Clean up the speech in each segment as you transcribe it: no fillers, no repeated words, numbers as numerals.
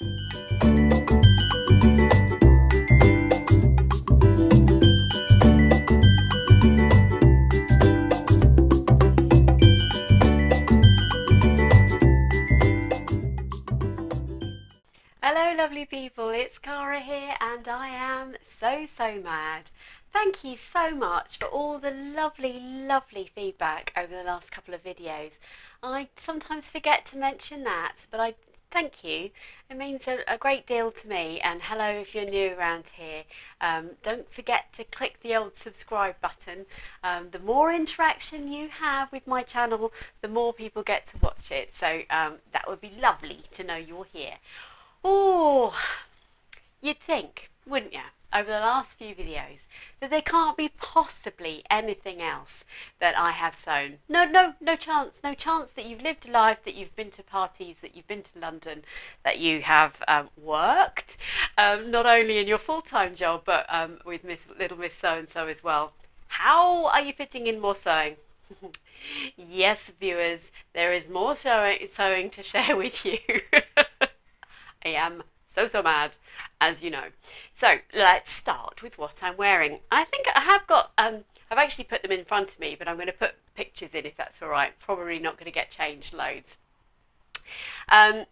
Hello lovely people, it's Cara here and I am so mad. Thank you so much for all the lovely feedback over the last couple of videos. I sometimes forget to mention that, but I thank you. It means a great deal to me, and hello if you're new around here. Don't forget to click the old subscribe button. The more interaction you have with my channel, the more people get to watch it, so that would be lovely to know you're here. Oh, you'd think, wouldn't you, over the last few videos, that there can't be possibly anything else that I have sewn. No chance that you've lived a life, that you've been to parties, that you've been to London, that you have worked, not only in your full-time job, but with Little Miss So-and-so as well. How are you fitting in more sewing? Yes, viewers, there is more sewing to share with you. I am so mad, as you know. So let's start with what I'm wearing. I think I have got, I've actually put them in front of me, but I'm going to put pictures in if that's all right. Probably not going to get changed loads. I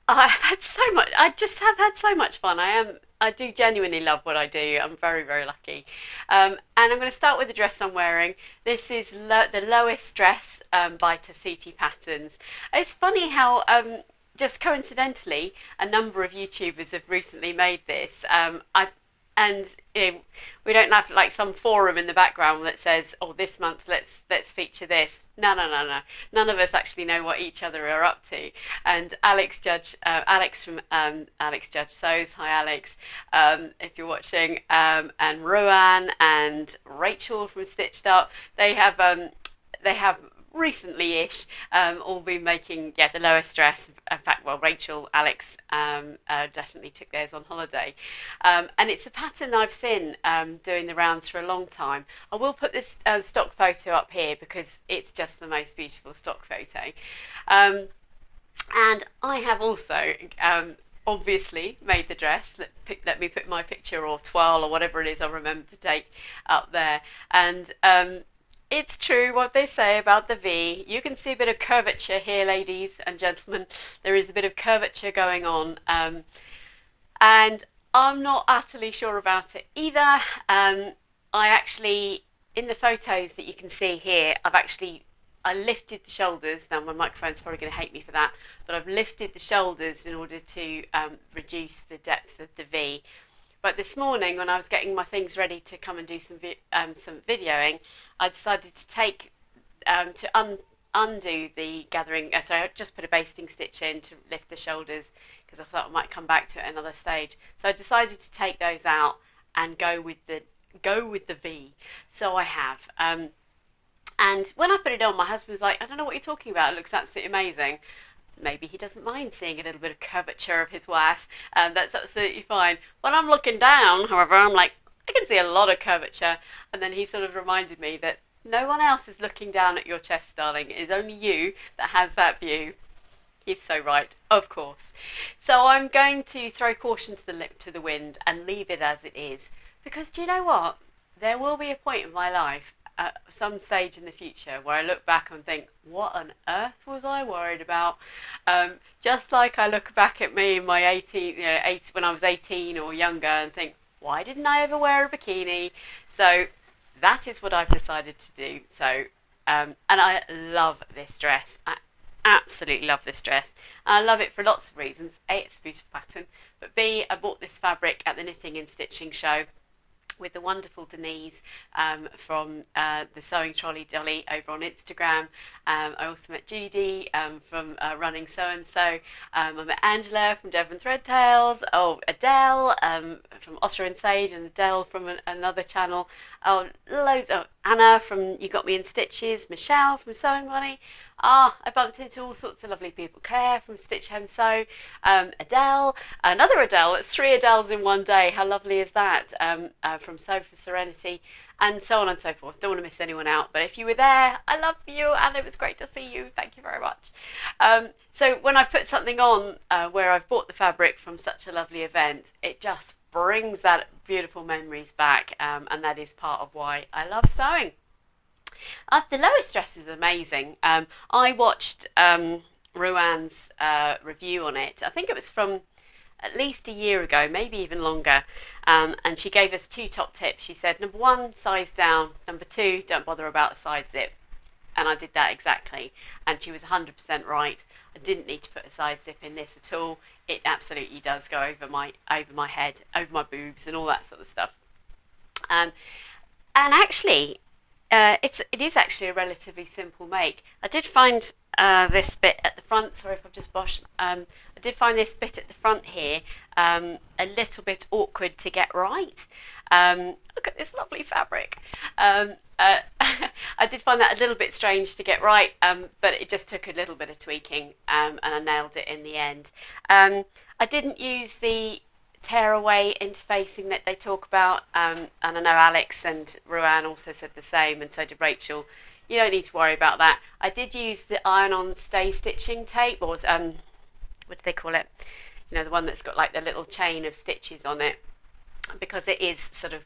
had so much, I just have had so much fun. I do genuinely love what I do. I'm very lucky. And I'm going to start with the dress I'm wearing. This is the Lois dress by Tessuti Patterns. It's funny how just coincidentally, a number of YouTubers have recently made this. And you know, we don't have like some forum in the background that says, "Oh, this month let's feature this." No. None of us actually know what each other are up to. And Alex from Alex Judge Sews, hi Alex, if you're watching, and Rowan and Rachel from Stitched Up, they have recently-ish all been making the Lois dress. In fact, well, Rachel, Alex definitely took theirs on holiday, and it's a pattern I've seen doing the rounds for a long time. I will put this stock photo up here because it's just the most beautiful stock photo, and I have also obviously made the dress. Let me put my picture or toile or whatever it is I remember to take up there, and it's true what they say about the V. You can see a bit of curvature here, ladies and gentlemen. There is a bit of curvature going on. And I'm not utterly sure about it either. I actually, in the photos that you can see here, I lifted the shoulders. Now my microphone's probably going to hate me for that, but I've lifted the shoulders in order to reduce the depth of the V. But this morning, when I was getting my things ready to come and do some videoing, I decided to take undo the gathering. So I just put a basting stitch in to lift the shoulders because I thought I might come back to it at another stage. So I decided to take those out and go with the V. So I have. And when I put it on, my husband was like, "I don't know what you're talking about. It looks absolutely amazing." Maybe he doesn't mind seeing a little bit of curvature of his wife, and that's absolutely fine. When I'm looking down, however, I'm like, I can see a lot of curvature, and then he sort of reminded me that no one else is looking down at your chest, darling. It is only you that has that view. He's so right, of course. So I'm going to throw caution to the wind and leave it as it is, because do you know what? There will be a point in my life at some stage in the future where I look back and think, what on earth was I worried about? Just like I look back at me in my when I was 18 or younger and think, why didn't I ever wear a bikini? So that is what I've decided to do. So and I love this dress. I absolutely love this dress. I love it for lots of reasons. A, it's a beautiful pattern, but B, I bought this fabric at the Knitting and Stitching show with the wonderful Denise from the Sewing Trolley Dolly over on Instagram. I also met Judy from Running So-and-so. I met Angela from Devon Threadtails. Oh, Adele from Otter and Sage, and Adele from another channel. Oh, loads. Oh, Anna from You Got Me in Stitches. Michelle from Sewing Money. I bumped into all sorts of lovely people. Claire from Stitch Hem Sew, Adele, another Adele. It's 3 Adeles in one day. How lovely is that? From Sew for Serenity, and so on and so forth. Don't want to miss anyone out, but if you were there, I love you and it was great to see you. Thank you very much. So when I put something on where I've bought the fabric from such a lovely event, it just brings that beautiful memories back, and that is part of why I love sewing. The Lois dress is amazing. I watched Ruan's review on it. I think it was from at least a year ago, maybe even longer, and she gave us 2 top tips. She said, number 1, size down, number 2, don't bother about the side zip, and I did that exactly, and she was 100% right. I didn't need to put a side zip in this at all. It absolutely does go over my head, over my boobs and all that sort of stuff. And actually, it is actually a relatively simple make. I did find this bit at the front, sorry if I've just boshed, I did find this bit at the front here a little bit awkward to get right. Look at this lovely fabric. I did find that a little bit strange to get right, but it just took a little bit of tweaking, and I nailed it in the end. I didn't use the tearaway interfacing that they talk about, and I know Alex and Ruan also said the same, and so did Rachel. You don't need to worry about that. I did use the iron-on stay stitching tape, or what do they call it? You know, the one that's got like the little chain of stitches on it, because it is sort of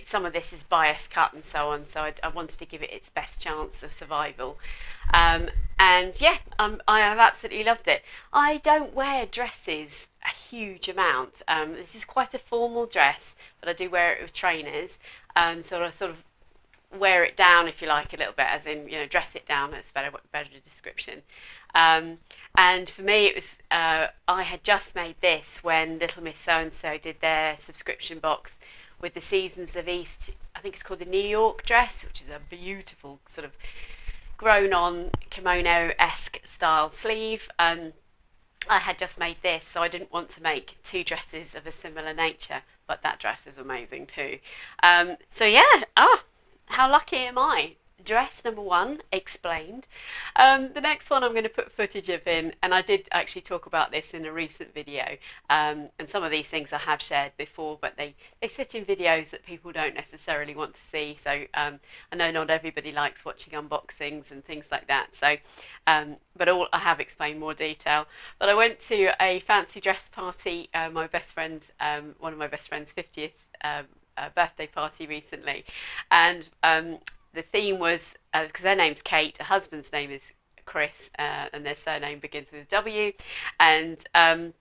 some of this is bias cut and so on, so I wanted to give it its best chance of survival, and yeah, I have absolutely loved it. I don't wear dresses a huge amount. This is quite a formal dress, but I do wear it with trainers, so I sort of wear it down, if you like, a little bit, as in, you know, dress it down. That's better description. And for me, it was I had just made this when Little Miss So and So did their subscription box with the Seasons of East. I think it's called the New York dress, which is a beautiful sort of grown-on kimono-esque style sleeve. I had just made this, so I didn't want to make 2 dresses of a similar nature, but that dress is amazing too. So yeah, how lucky am I? Dress number 1 explained. The next one I'm going to put footage of in, and I did actually talk about this in a recent video, and some of these things I have shared before, but they sit in videos that people don't necessarily want to see, so I know not everybody likes watching unboxings and things like that, so but I have explained more detail. But I went to a fancy dress party, my best friend's one of my best friend's 50th birthday party recently, and the theme was, because their name's Kate, her husband's name is Chris, and their surname begins with a W, and I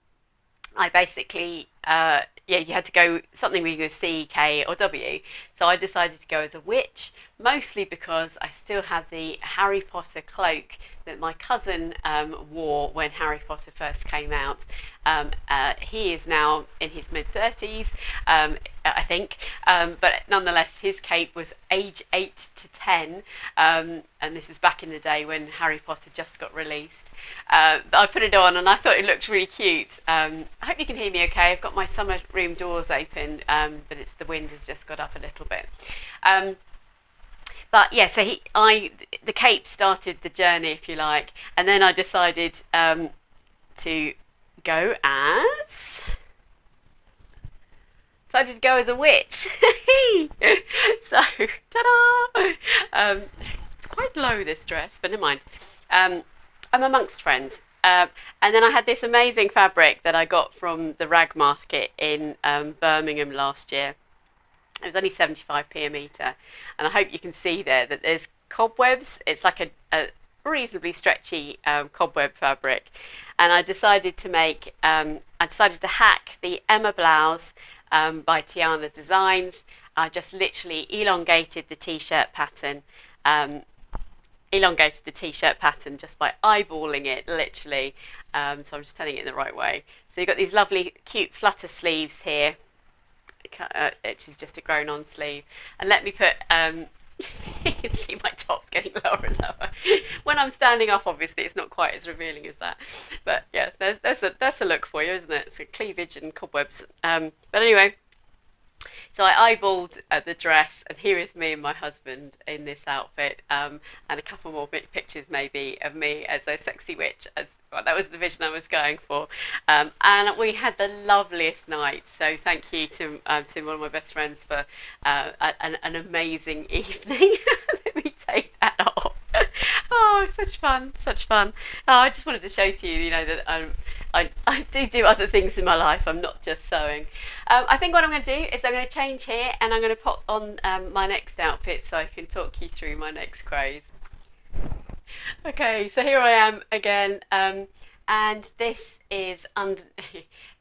basically, you had to go something with C, K or W, so I decided to go as a witch, mostly because I still had the Harry Potter cloak that my cousin wore when Harry Potter first came out. He is now in his mid-30s, I think, but nonetheless his cape was age 8 to 10, and this was back in the day when Harry Potter just got released. I put it on and I thought it looked really cute. I hope you can hear me okay. I've got my summer room doors open, but the wind has just got up a little bit. But yeah, so the cape started the journey, if you like, and then I decided to go as a witch. So, ta-da! It's quite low, this dress, but never mind. I'm amongst friends. And then I had this amazing fabric that I got from the rag market in Birmingham last year. It was only 75p a metre, and I hope you can see there that there's cobwebs. It's like a reasonably stretchy cobweb fabric, and I decided to hack the Emma blouse by Tiana Designs. I just literally elongated the t-shirt pattern, just by eyeballing it, literally. So I'm just telling it in the right way. So you've got these lovely, cute flutter sleeves here, which is just a grown-on sleeve. And let me put, you can see my top's getting lower and lower. When I'm standing up, obviously, it's not quite as revealing as that. But yeah, that's a look for you, isn't it? It's a cleavage and cobwebs. But anyway, so I eyeballed the dress, and here is me and my husband in this outfit, and a couple more pictures maybe of me as a sexy witch, as God, that was the vision I was going for. And we had the loveliest night. So thank you to one of my best friends for an amazing evening. Let me take that off. Oh, such fun, such fun. Oh, I just wanted to show to you, that I do other things in my life. I'm not just sewing. I think what I'm going to do is I'm going to change here and I'm going to pop on my next outfit so I can talk you through my next craze. Okay, so here I am again, and this is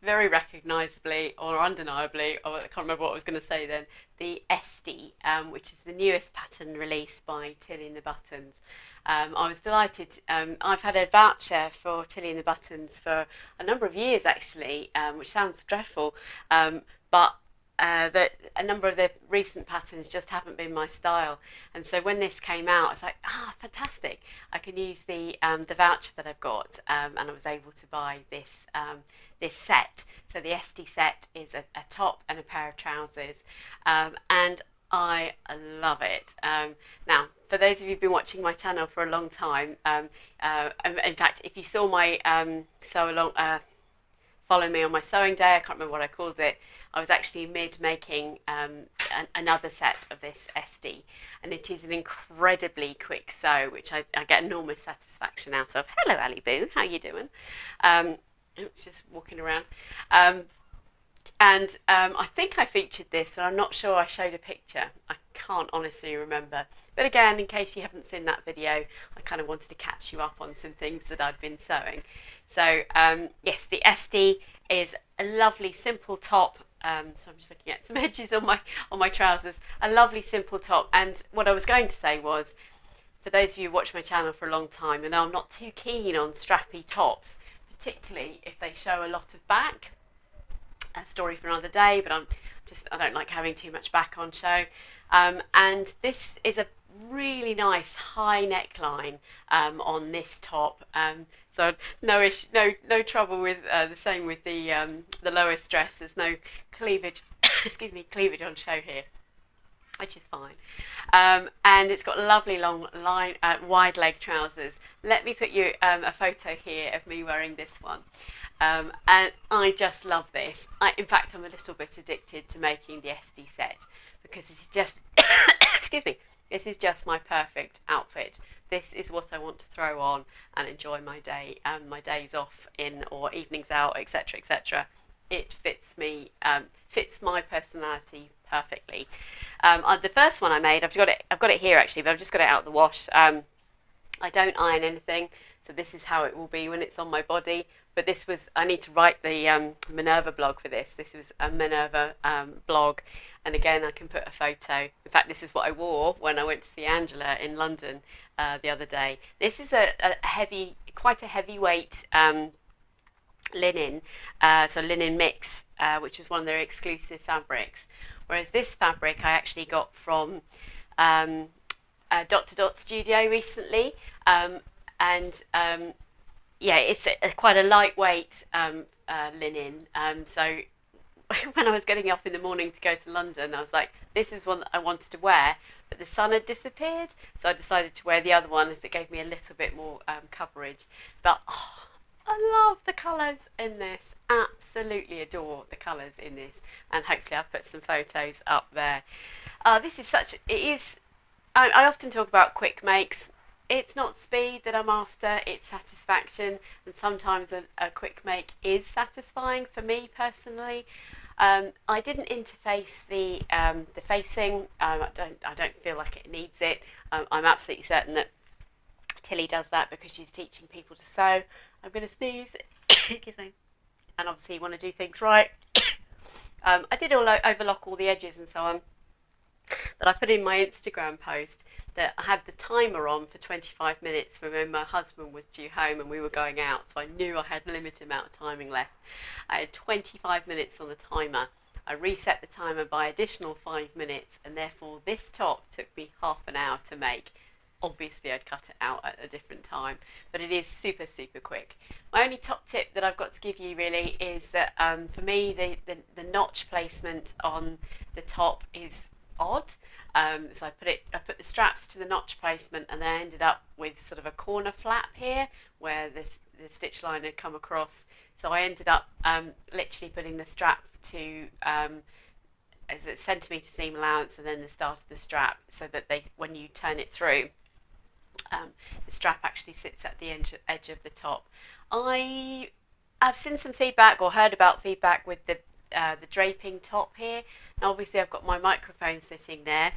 very recognisably or undeniably, or I can't remember what I was going to say then, the Esti, which is the newest pattern released by Tilly and the Buttons. I was delighted. I've had a voucher for Tilly and the Buttons for a number of years actually, which sounds dreadful, but that a number of the recent patterns just haven't been my style, and so when this came out, I was like, fantastic! I can use the voucher that I've got, and I was able to buy this set. So the Esti set is a top and a pair of trousers, and I love it. Now, for those of you who've been watching my channel for a long time, in fact, if you saw my sew along. Follow me on my sewing day, I can't remember what I called it. I was actually making another set of this Esti, and it is an incredibly quick sew, which I get enormous satisfaction out of. Hello Ali Boo, how you doing? Just walking around. And I think I featured this, and I'm not sure I showed a picture. I can't honestly remember. But again, in case you haven't seen that video, I kind of wanted to catch you up on some things that I've been sewing. So yes, the Esti is a lovely simple top. So I'm just looking at some edges on my trousers. A lovely simple top. And what I was going to say was, for those of you who watch my channel for a long time, and I'm not too keen on strappy tops, particularly if they show a lot of back. A story for another day, but I don't like having too much back on show. And this is a really nice high neckline on this top. So no trouble with the same with the Lois dress. There's no cleavage, excuse me, cleavage on show here, which is fine. And it's got lovely long wide leg trousers. Let me put you a photo here of me wearing this one. And I just love this. In fact, I'm a little bit addicted to making the Esti set because this is just, excuse me, this is just my perfect outfit. This is what I want to throw on and enjoy my day, my days off in or evenings out, etc., etc. It fits me, fits my personality perfectly. The first one I made, I've got it here actually, but I've just got it out of the wash. I don't iron anything, so this is how it will be when it's on my body. But this was, I need to write the Minerva blog for this. This was a Minerva blog, and again I can put a photo. In fact, this is what I wore when I went to see Angela in London the other day. This is a heavy, quite a heavyweight linen, so linen mix, which is one of their exclusive fabrics. Whereas this fabric I actually got from Dot to Dot Studio recently, yeah, it's quite a lightweight linen. So when I was getting up in the morning to go to London, I was like, this is one that I wanted to wear, but the sun had disappeared, so I decided to wear the other one as it gave me a little bit more coverage. But oh, I love the colours in this. Absolutely adore the colours in this, and hopefully I've put some photos up there. This is such, it is, I often talk about quick makes. It's not speed that I'm after, it's satisfaction, and sometimes a quick make is satisfying for me personally. I didn't interface the facing. I don't feel like it needs it. I'm absolutely certain that Tilly does that because she's teaching people to sew. I'm going to sneeze, excuse me, and obviously you want to do things right. I did overlock all the edges and so on, but I put in my Instagram post that I had the timer on for 25 minutes for when my husband was due home and we were going out, so I knew I had a limited amount of timing left. I had 25 minutes on the timer. I reset the timer by additional 5 minutes, and therefore this top took me half an hour to make. Obviously I'd cut it out at a different time, but it is super quick. My only top tip that I've got to give you really is that for me the notch placement on the top is odd. So I put the straps to the notch placement, and then I ended up with sort of a corner flap here where the stitch line had come across, so I ended up literally putting the strap to as a centimetre seam allowance and then the start of the strap, so that when you turn it through, the strap actually sits at the edge of the top. I've seen some feedback or heard about feedback with the draping top here. Now obviously I've got my microphone sitting there.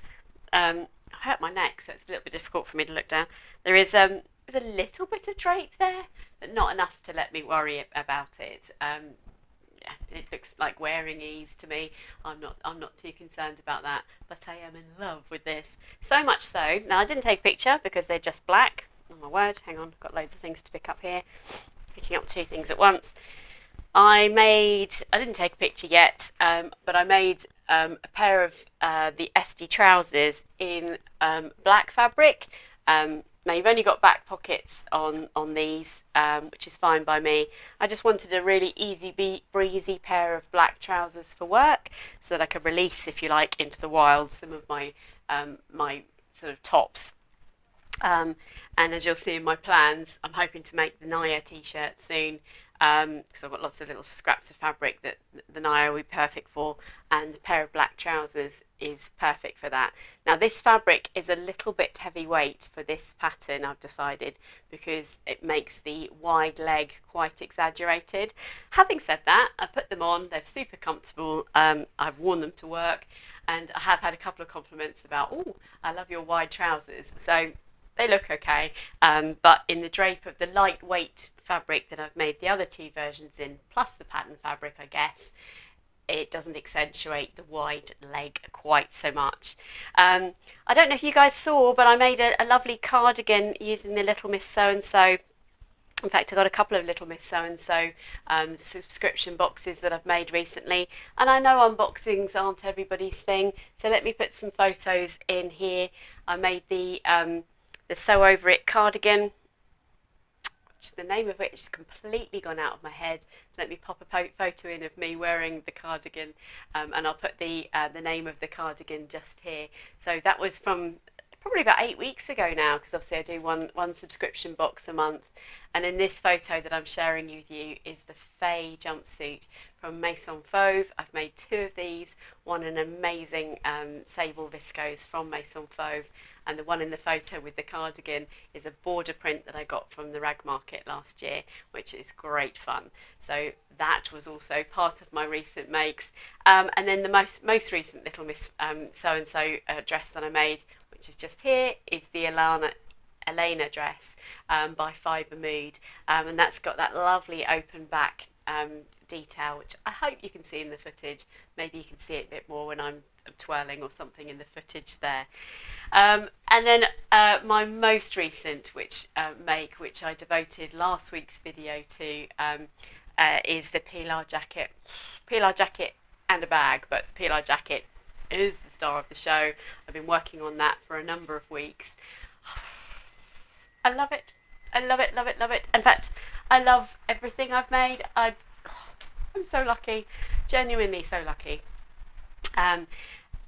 I hurt my neck, so it's a little bit difficult for me to look down. There's a little bit of drape there, but not enough to let me worry about it. Yeah, it looks like wearing ease to me. I'm not too concerned about that, but I am in love with this. So much so, now I didn't take a picture because they're just black. Oh my word, hang on, I've got loads of things to pick up here. Picking up two things at once. I didn't take a picture yet, but I made a pair of the Esti trousers in black fabric. Now you've only got back pockets on these, which is fine by me. I just wanted a really easy breezy pair of black trousers for work, so that I could release, if you like, into the wild some of my my sort of tops. And as you'll see in my plans, I'm hoping to make the Naya t-shirt soon, because I've got lots of little scraps of fabric that the Naya will be perfect for, and a pair of black trousers is perfect for that. Now this fabric is a little bit heavyweight for this pattern, I've decided, because it makes the wide leg quite exaggerated. Having said that, I put them on, they're super comfortable, I've worn them to work, and I have had a couple of compliments about, oh, I love your wide trousers. So they look okay, but in the drape of the lightweight fabric that I've made the other two versions in, plus the pattern fabric, I guess, it doesn't accentuate the wide leg quite so much. I don't know if you guys saw, but I made a lovely cardigan using the Little Miss So-and-so. In fact, I got a couple of Little Miss So-and-so subscription boxes that I've made recently, and I know unboxings aren't everybody's thing, so let me put some photos in here. I made the Sew Over It cardigan, which the name of it has completely gone out of my head. Let me pop a photo in of me wearing the cardigan, and I'll put the name of the cardigan just here. So that was from probably about 8 weeks ago now, because obviously I do one subscription box a month. And in this photo that I'm sharing with you is the Faye jumpsuit from Maison Fauve. I've made two of these, one an amazing sable viscose from Maison Fauve, and the one in the photo with the cardigan is a border print that I got from the rag market last year, which is great fun. So that was also part of my recent makes. And then the most recent Little Miss So-and-so dress that I made, which is just here, is the Alena dress by Fibre, and that's got that lovely open back detail, which I hope you can see in the footage. Maybe you can see it a bit more when I'm twirling or something in the footage there. And then my most recent make, which I devoted last week's video to, is the Pilar jacket. Pilar jacket and a bag, but Pilar jacket is the star of the show. I've been working on that for a number of weeks. I love it. I love it, love it, love it. In fact, I love everything I've made. I'm so lucky, genuinely so lucky. Yeah,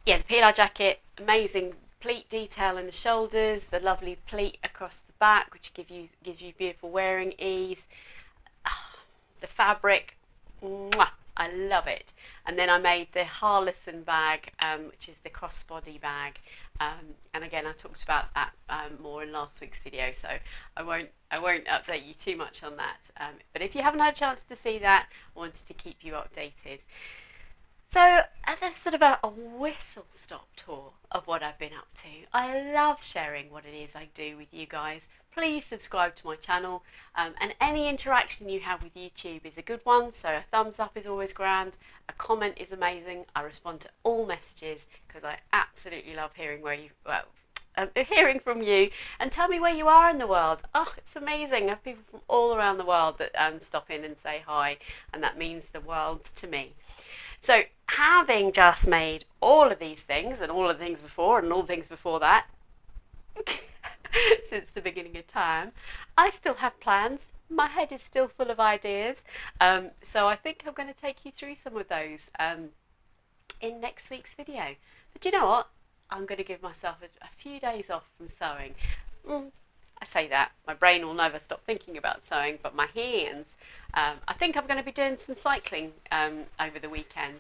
the Pilar jacket, amazing pleat detail in the shoulders, the lovely pleat across the back, which gives you beautiful wearing ease. The fabric, mwah, I love it. And then I made the Harlesson bag, which is the crossbody bag, and again I talked about that more in last week's video, so I won't update you too much on that. But if you haven't had a chance to see that, I wanted to keep you updated. So that's sort of a whistle-stop tour of what I've been up to. I love sharing what it is I do with you guys. Please subscribe to my channel, and any interaction you have with YouTube is a good one, so a thumbs up is always grand, a comment is amazing. I respond to all messages because I absolutely love hearing hearing from you, and tell me where you are in the world. Oh, it's amazing. I have people from all around the world that stop in and say hi, and that means the world to me. So having just made all of these things, and all of the things before, and all the things before that, since the beginning of time, I still have plans. My head is still full of ideas, so I think I'm going to take you through some of those in next week's video. But you know what? I'm going to give myself a few days off from sewing. I say that, my brain will never stop thinking about sewing, but my hands, I think I'm going to be doing some cycling over the weekend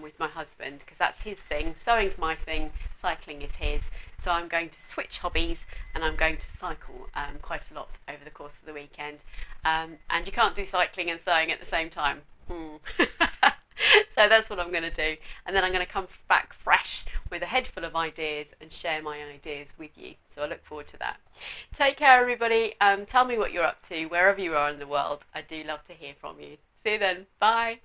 with my husband, because that's his thing. Sewing's my thing, cycling is his. So I'm going to switch hobbies and I'm going to cycle quite a lot over the course of the weekend. And you can't do cycling and sewing at the same time. So that's what I'm going to do. And then I'm going to come back fresh with a head full of ideas and share my ideas with you. So I look forward to that. Take care, everybody. Tell me what you're up to wherever you are in the world. I do love to hear from you. See you then. Bye.